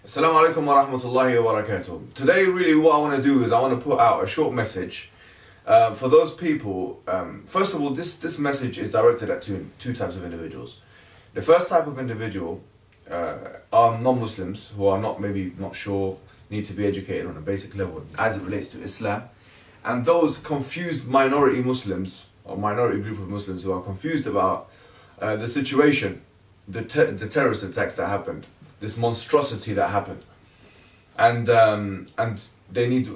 Assalamu alaikum wa rahmatullahi wa barakatuh. Today really what I want to do is I want to put out a short message for those people. First of all, this message is directed at two types of individuals. The first type of individual are non-Muslims who are maybe not sure, need to be educated on a basic level as it relates to Islam. And those confused minority Muslims or minority group of Muslims who are confused about the situation, the terrorist attacks that happened, this monstrosity that happened, and they need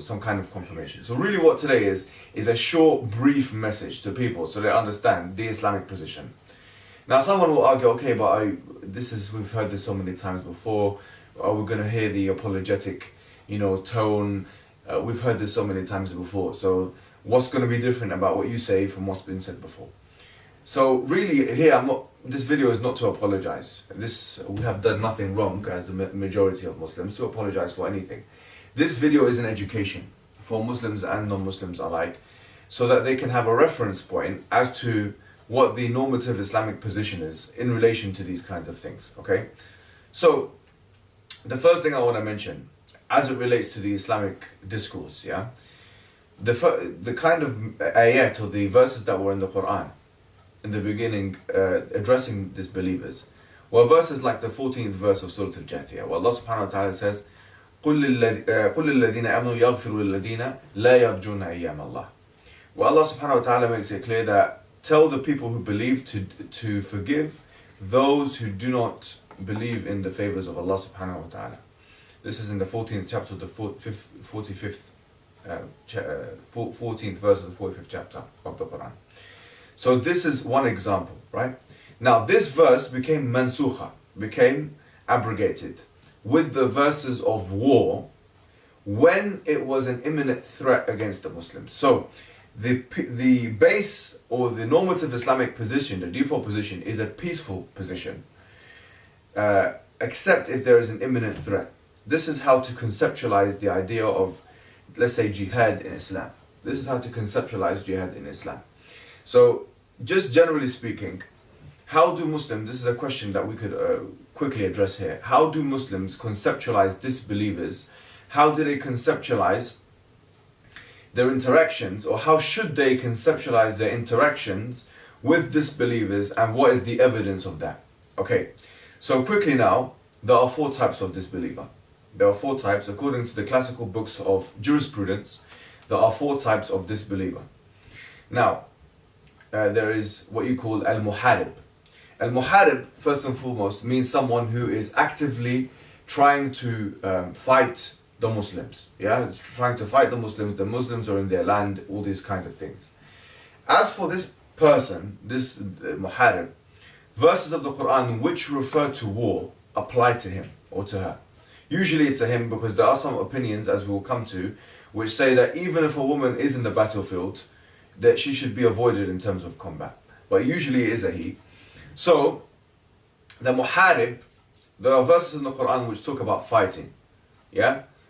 some kind of confirmation. So really what today is a short brief message to people so they understand the Islamic position. Now someone will argue, okay, but we've heard this so many times before. Are we going to hear the apologetic tone? We've heard this so many times before, so what's going to be different about what you say from what's been said before? So really here this video is not to apologize. We have done nothing wrong as the majority of Muslims to apologize for anything. This video is an education for Muslims and non-Muslims alike, so that they can have a reference point as to what the normative Islamic position is in relation to these kinds of things. Okay, so the first thing I want to mention as it relates to the Islamic discourse, the kind of ayat or the verses that were in the Quran in the beginning addressing disbelievers were verses like the 14th verse of Surah Al-Jathiyah, where Allah subhanahu wa ta'ala says, قُلْ لِلَّذِينَ آمَنُوا يَغْفِرُوا لِلَّذِينَ لَا يَرْجُونَ أَيَّامَ اللَّهِ. Where Allah subhanahu wa ta'ala makes it clear that tell the people who believe to forgive those who do not believe in the favors of Allah subhanahu wa ta'ala. This is in the 14th chapter of the 14th verse of the 45th chapter of the Quran. So this is one example, right? Now this verse became mansukha, became abrogated with the verses of war when it was an imminent threat against the Muslims. So the base or the normative Islamic position, the default position, is a peaceful position, except if there is an imminent threat. This is how to conceptualize the idea of, let's say, jihad in Islam. This is how to conceptualize jihad in Islam. So, just generally speaking, how do Muslims, this is a question that we could quickly address here, how do Muslims conceptualize disbelievers? How do they conceptualize their interactions, or how should they conceptualize their interactions with disbelievers, and what is the evidence of that? Okay, so quickly now, there are four types of disbeliever. There are four types, according to the classical books of jurisprudence, there are four types of disbeliever. Now, there is what you call al-muharib. Al-muharib, first and foremost, means someone who is actively trying to fight the Muslims. It's trying to fight the Muslims are in their land, all these kinds of things. As for this person, this muharib, verses of the Quran which refer to war apply to him or to her. Usually it's a him, because there are some opinions, as we will come to, which say that even if a woman is in the battlefield, that she should be avoided in terms of combat. But usually it is a he. So, the muharib, there are verses in the Quran which talk about fighting.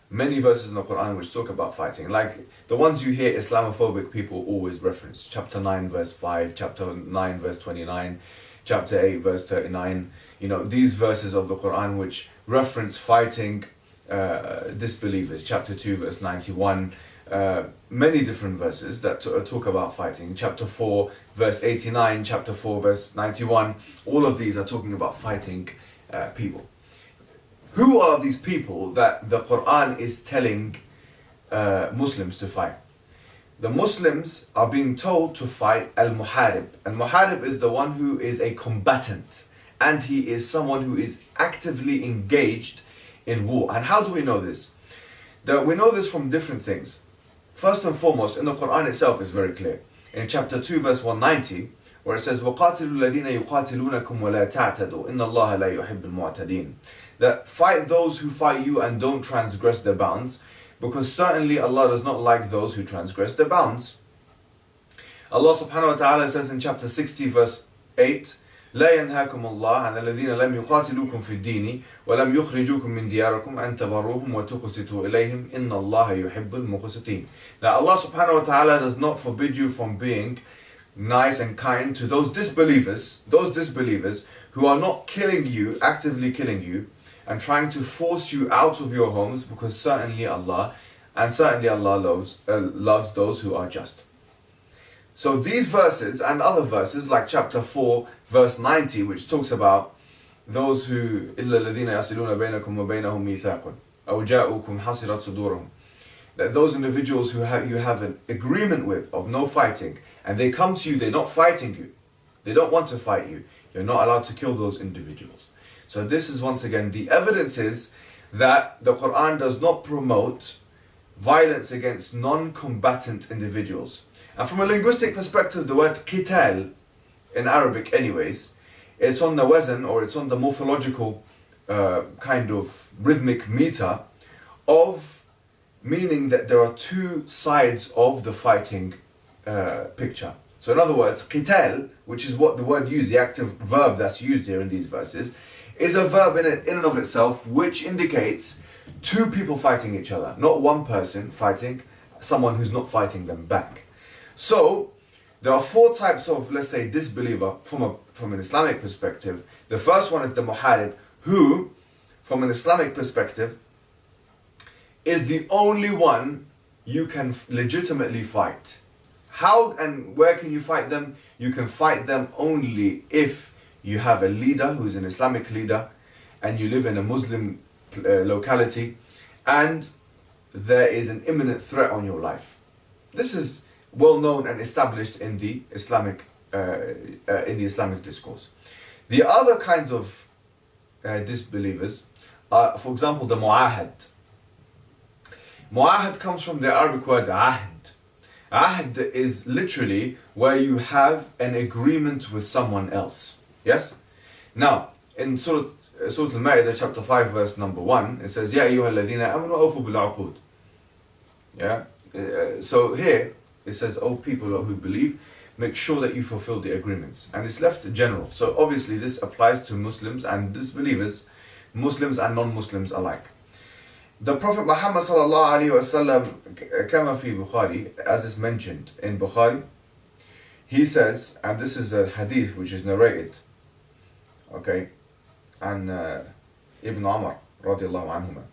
Many verses in the Quran which talk about fighting. Like the ones you hear Islamophobic people always reference. Chapter 9 verse 5, chapter 9 verse 29, chapter 8 verse 39. These verses of the Quran which reference fighting disbelievers. Chapter 2 verse 91. Many different verses that talk about fighting. Chapter 4 verse 89, chapter 4 verse 91, all of these are talking about fighting people. Who are these people that the Quran is telling Muslims to fight? The Muslims are being told to fight al-muharib. Al-muharib is the one who is a combatant, and he is someone who is actively engaged in war. And how do we know this? We know this from different things. First and foremost, in the Quran itself is very clear. In chapter 2 verse 190, where it says, وَقَاتِلُوا الَّذِينَ يُقَاتِلُونَكُمْ وَلَا تَعْتَدُوا إِنَّ اللَّهَ لَا يُحِبُّ الْمُعْتَدِينَ. That fight those who fight you and don't transgress their bounds, because certainly Allah does not like those who transgress their bounds. Allah subhanahu wa ta'ala says in chapter 60 verse 8, لا ينهاكم الله عن الذين لم يقاتلوكم في الدين ولم يخرجوكم من دياركم أن تبروهم وتقسطوا إليهم إن الله يحب المقسطين. That Allah subhanahu wa ta'ala does not forbid you from being nice and kind to those disbelievers who are not killing you, actively killing you, and trying to force you out of your homes, because certainly Allah loves those who are just. So these verses and other verses like chapter 4 verse 90, which talks about those who إِلَّا الَّذِينَ يَصِلُونَ بَيْنَكُمْ وَبَيْنَهُمْ مِيثَاقٌ أَوْ جَاءُوكُمْ حَصِرَتْ صُدُورُهُم, that those individuals who you have an agreement with of no fighting, and they come to you, they're not fighting you, they don't want to fight you, you're not allowed to kill those individuals. So this is once again the evidence is that the Quran does not promote violence against non-combatant individuals. And from a linguistic perspective, the word qital in Arabic anyways, it's on the wazn, or it's on the morphological kind of rhythmic meter of meaning that there are two sides of the fighting picture. So in other words, qital, which is what the word used, the active verb that's used here in these verses, is a verb in and of itself which indicates two people fighting each other, not one person fighting someone who's not fighting them back. So there are four types of, let's say, disbeliever from an Islamic perspective. The first one is the muharib, who, from an Islamic perspective, is the only one you can legitimately fight. How and where can you fight them? You can fight them only if you have a leader who's an Islamic leader, and you live in a Muslim locality, and there is an imminent threat on your life. This is well known and established in the Islamic discourse. The other kinds of disbelievers are, for example, the mu'ahad. Mu'ahad comes from the Arabic word ahd. Ahd is literally where you have an agreement with someone else. Yes? Now, in Surah Al-Ma'idah chapter 5 verse number 1, it says, Ya ayyuha alladhina amanu awfu bil uqud. Yeah? So here, it says, oh people who believe, make sure that you fulfill the agreements. And it's left general. So obviously this applies to Muslims and disbelievers, Muslims and non-Muslims alike. The Prophet Muhammad sallallahu alaihi wasallam, kama fi Bukhari, as is mentioned in Bukhari, he says, and this is a hadith which is narrated, okay, and Ibn Umar radiallahu anhuma,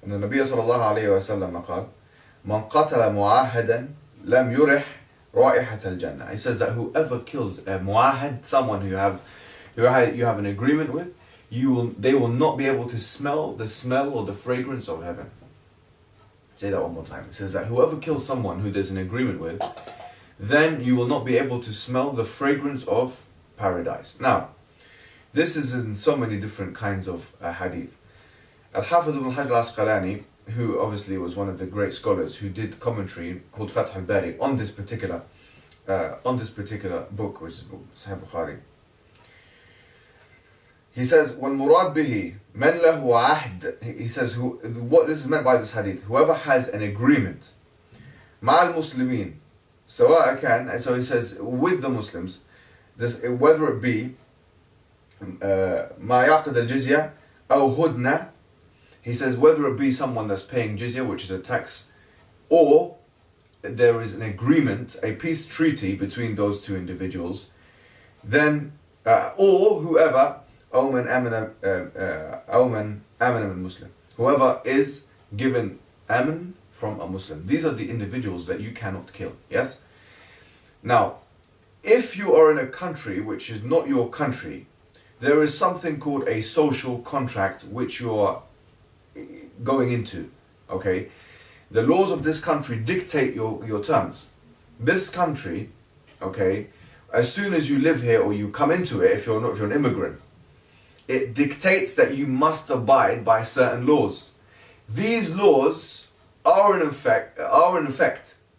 and the Nabi sallallahu alaihi wasallam قال, من قتل معاهدا لم يرح رائحة الجنة. He says that whoever kills a mu'ahad, someone who you have an agreement with, they will not be able to smell the smell or the fragrance of heaven. Say that one more time. It says that whoever kills someone who there's an agreement with, then you will not be able to smell the fragrance of paradise. Now, this is in so many different kinds of hadith. Al-Hafidh ibn Hajar al-Asqalani, who obviously was one of the great scholars who did commentary called Fath al-Bari on this particular book, which is Sahih Bukhari. He says, وَالْمُرَادْ بِهِ مَنْ لَهُ عَهْدٍ. He says, what this is meant by this hadith, whoever has an agreement مع المسلمين سواء كان, so he says, with the Muslims, whether it be ما يعقد الجزية أو هدنة, he says whether it be someone that's paying jizya, which is a tax, or there is an agreement, a peace treaty between those two individuals, then or whoever أو من آمن من Muslim, whoever is given aman from a Muslim. These are the individuals that you cannot kill. Yes? Now, if you are in a country which is not your country, there is something called a social contract which you are going into. Okay? The laws of this country dictate your terms. This country, okay, as soon as you live here or you come into it, if you're an immigrant, it dictates that you must abide by certain laws. These laws are in effect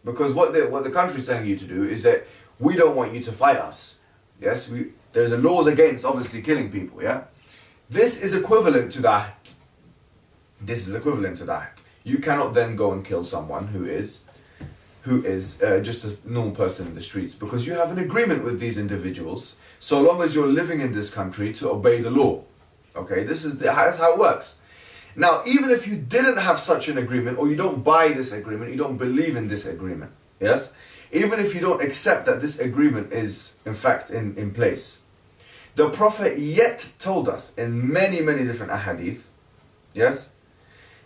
because what the country is telling you to do is that we don't want you to fight us. Yes, there's a laws against obviously killing people. Yeah, this is equivalent to that. This is equivalent to that. You cannot then go and kill someone who is just a normal person in the streets, because you have an agreement with these individuals, so long as you're living in this country, to obey the law. Okay, that's how it works. Now, even if you didn't have such an agreement, or you don't buy this agreement, you don't believe in this agreement, yes? Even if you don't accept that this agreement is in fact in place, the Prophet yet told us in many, many different ahadith, yes,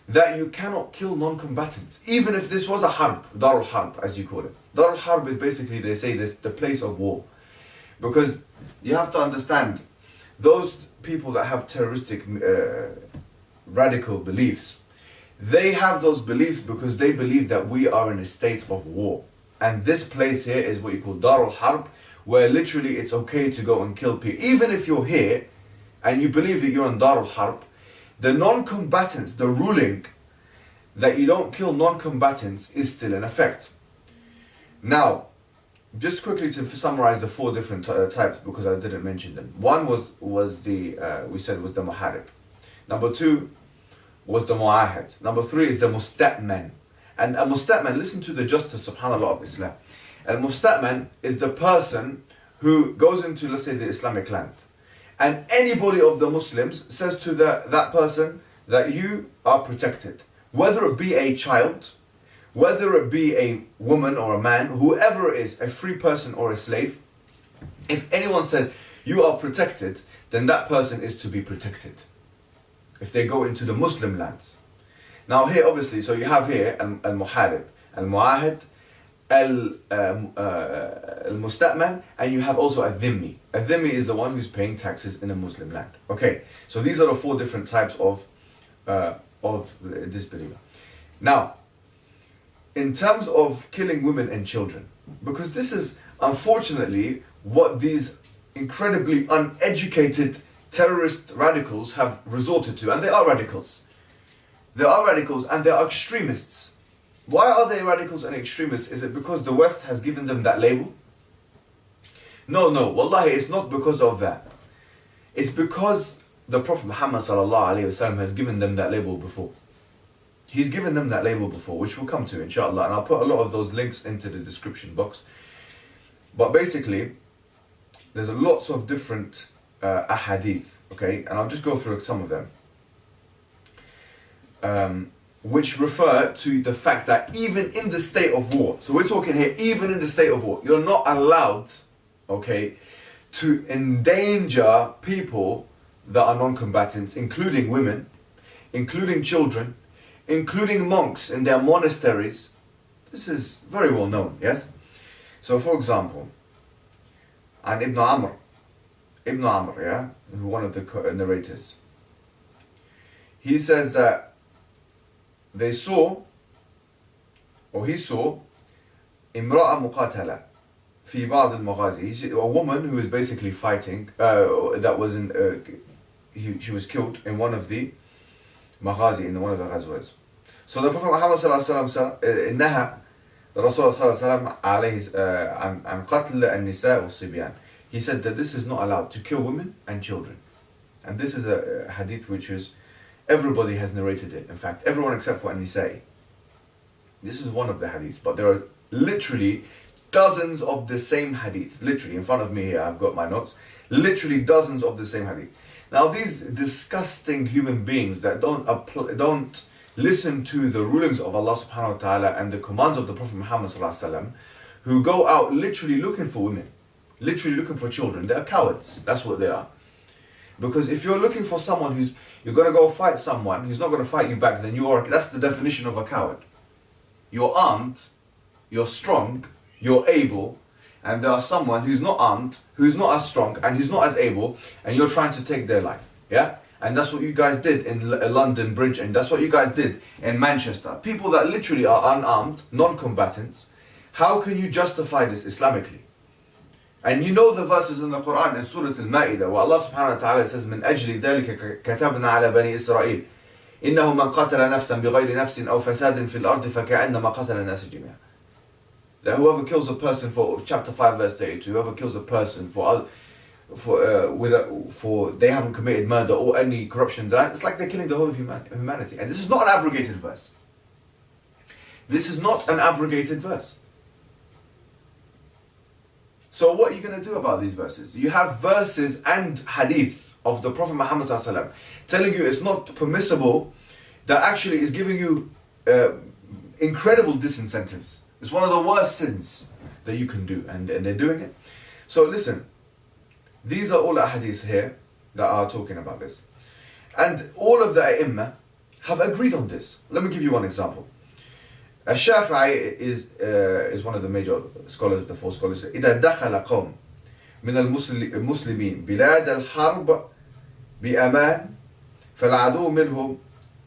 that you cannot kill non-combatants, even if this was a harb, Darul Harb, as you call it. Darul Harb is basically, they say this, the place of war. Because you have to understand, those people that have terroristic, radical beliefs, they have those beliefs because they believe that we are in a state of war. And this place here is what you call Darul Harb, where literally it's okay to go and kill people. Even if you're here and you believe that you're in Darul Harb, the non-combatants, the ruling that you don't kill non-combatants is still in effect. Now, just quickly to summarize the four different types, because I didn't mention them. One was the, we said was the muharib. Number two was the mu'ahad. Number three is the musta'man. And a musta'man, listen to the justice, subhanAllah, of Islam. Al musta'man is the person who goes into, let's say, the Islamic land. And anybody of the Muslims says to that person that you are protected. Whether it be a child, whether it be a woman or a man, whoever it is, a free person or a slave, if anyone says you are protected, then that person is to be protected. If they go into the Muslim lands. Now here, obviously, so you have here al-muharib, al-mu'ahid, al-musta'man, and you have also al-dhimmi. Al-dhimmi is the one who's paying taxes in a Muslim land. Okay, so these are the four different types of disbeliever. Now, in terms of killing women and children, because this is unfortunately what these incredibly uneducated terrorist radicals have resorted to, and they are radicals. They are radicals and they are extremists. Why are they radicals and extremists? Is it because the West has given them that label? No, wallahi, it's not because of that. It's because the Prophet Muhammad ﷺ has given them that label before. He's given them that label before, which we'll come to, inshallah, and I'll put a lot of those links into the description box. But basically, there's lots of different ahadith, okay, and I'll just go through some of them, which refer to the fact that even in the state of war, so we're talking here, even in the state of war, you're not allowed, okay, to endanger people that are non-combatants, including women, including children, including monks in their monasteries. This is very well known, yes? So for example, and Ibn Amr, yeah, one of the narrators, he says that he saw imra'a muqatala fi ba'd al-maghazi, a woman who was basically fighting, that was in, she was killed in one of the maghazi, in one of the ghazwas. So the Prophet Muhammad sallallahu alaihi wasallam naha Rasulullah sallallahu alaihi wasallam an qatl an-nisa was-sibyan. He said that this is not allowed, to kill women and children. And this is a hadith which is, everybody has narrated it. In fact, everyone except for an-Nisa'i. This is one of the hadiths, but there are literally dozens of the same hadith. Literally, in front of me here, I've got my notes. Literally dozens of the same hadith. Now, these disgusting human beings that don't listen to the rulings of Allah subhanahu wa ta'ala and the commands of the Prophet Muhammad sallallahu alaihi wasallam, who go out literally looking for women, literally looking for children, they are cowards. That's what they are. Because if you're looking for someone you're going to go fight someone who's not going to fight you back, then that's the definition of a coward. You're armed, you're strong, you're able, and there are someone who's not armed, who's not as strong, and who's not as able, and you're trying to take their life. Yeah? And that's what you guys did in London Bridge, and that's what you guys did in Manchester. People that literally are unarmed, non-combatants. How can you justify this Islamically? And you know the verses in the Quran in Surah Al-Ma'idah, where Allah subhanahu wa ta'ala says, من أجل ذلك كتبنا على بني إسرائيل إنه من قتل نفسا بغير نفس أو فساد في الأرض فكأنما قتل الناس جميعا. That whoever kills a person, for chapter 5 verse 32, whoever kills a person for they haven't committed murder or any corruption, it's like they're killing the whole of humanity. And this is not an abrogated verse. This is not an abrogated verse. So what are you going to do about these verses? You have verses and hadith of the Prophet Muhammad ﷺ telling you it's not permissible, that actually is giving you incredible disincentives. It's one of the worst sins that you can do, and they're doing it. So listen, these are all hadiths here that are talking about this. And all of the ai have agreed on this. Let me give you one example. الشافعي is one of the major scholars, the four scholars. إذا دخل قوم من المسلمين بلاد الحرب بأمان فالعدو منهم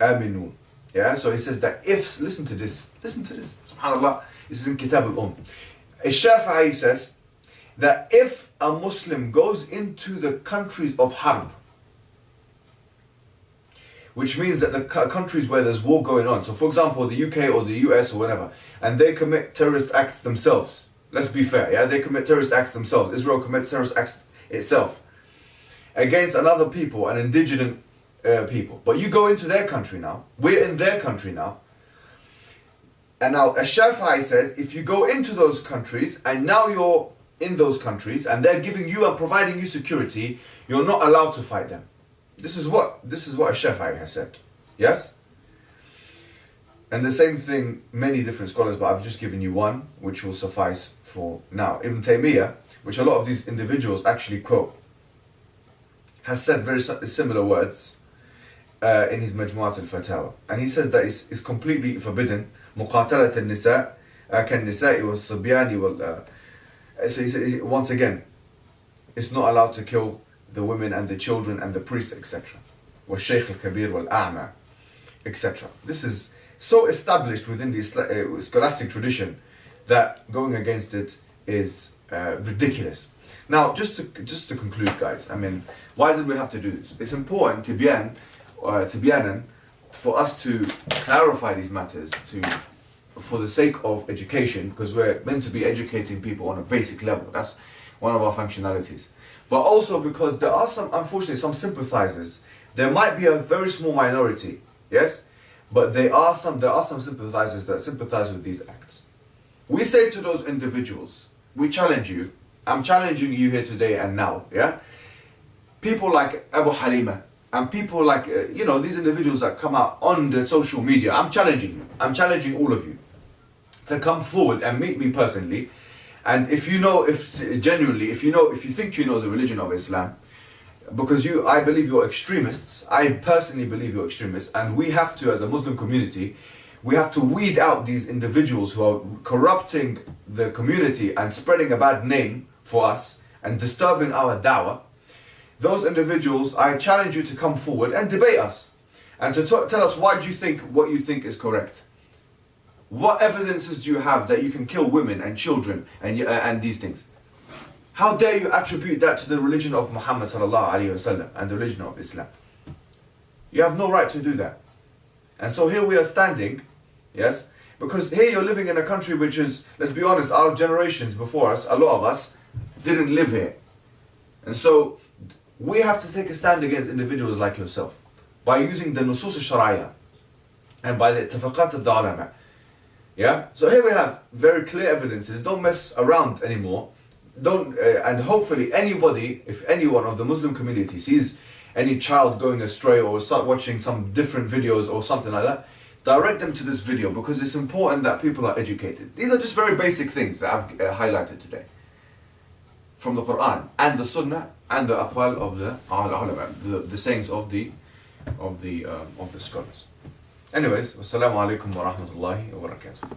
آمنون. Yeah, so he says that if, listen to this, subhanAllah, this is in Kitab al-Shafi'i says that if a Muslim goes into the countries of harb, which means that the countries where there's war going on, so for example the UK or the US or whatever, and they commit terrorist acts themselves, let's be fair, yeah, they commit terrorist acts themselves, Israel commits terrorist acts itself against another people, an indigenous people, but you go into their country now, we're in their country now, and now Ash-Shafi'i says if you go into those countries and now you're in those countries and they're giving you and providing you security, you're not allowed to fight them. This is what Ash-Shafi'i has said. Yes? And the same thing, many different scholars, but I've just given you one, which will suffice for now. Ibn Taymiyyah, which a lot of these individuals actually quote, has said very similar words in his Majmu'at al-Fatawa. And he says that it's completely forbidden. مقاتلة النساء كالنساء والصبيان وال. So he says, once again, it's not allowed to kill the women and the children and the priests, etc. والشيخ الكبير والأعمى, etc. This is so established within the scholastic tradition that going against it is ridiculous. Now, just to conclude, guys, I mean, why did we have to do this? It's important for us to clarify these matters for the sake of education, because we're meant to be educating people on a basic level. That's one of our functionalities. But also because there are unfortunately, some sympathizers. There might be a very small minority, yes, but there are some sympathizers that sympathize with these acts. We say to those individuals, we challenge you. I'm challenging you here today and now, yeah. People like Abu Halima and people like these individuals that come out on the social media. I'm challenging you. I'm challenging all of you to come forward and meet me personally. And if you think you know the religion of Islam, because I believe you're extremists, I personally believe you're extremists, and we have to, as a Muslim community, we have to weed out these individuals who are corrupting the community and spreading a bad name for us and disturbing our da'wah. Those individuals, I challenge you to come forward and debate us and to tell us why do you think what you think is correct. What evidences do you have that you can kill women and children and these things? How dare you attribute that to the religion of Muhammad sallallahu alaihi wasallam and the religion of Islam? You have no right to do that. And so here we are standing, yes, because here you're living in a country which is, let's be honest, our generations before us, a lot of us, didn't live here. And so we have to take a stand against individuals like yourself by using the nusus al-shari'ah and by the ittifaqat of the ulama. Yeah, so here we have very clear evidences. Don't mess around anymore. And hopefully if anyone of the Muslim community sees any child going astray or start watching some different videos or something like that, direct them to this video, because it's important that people are educated. These are just very basic things that I've highlighted today from the Quran and the Sunnah and the aqwal of the ulama, the sayings of the scholars. Anyways, wassalamu alaikum wa rahmatullahi wa barakatuh.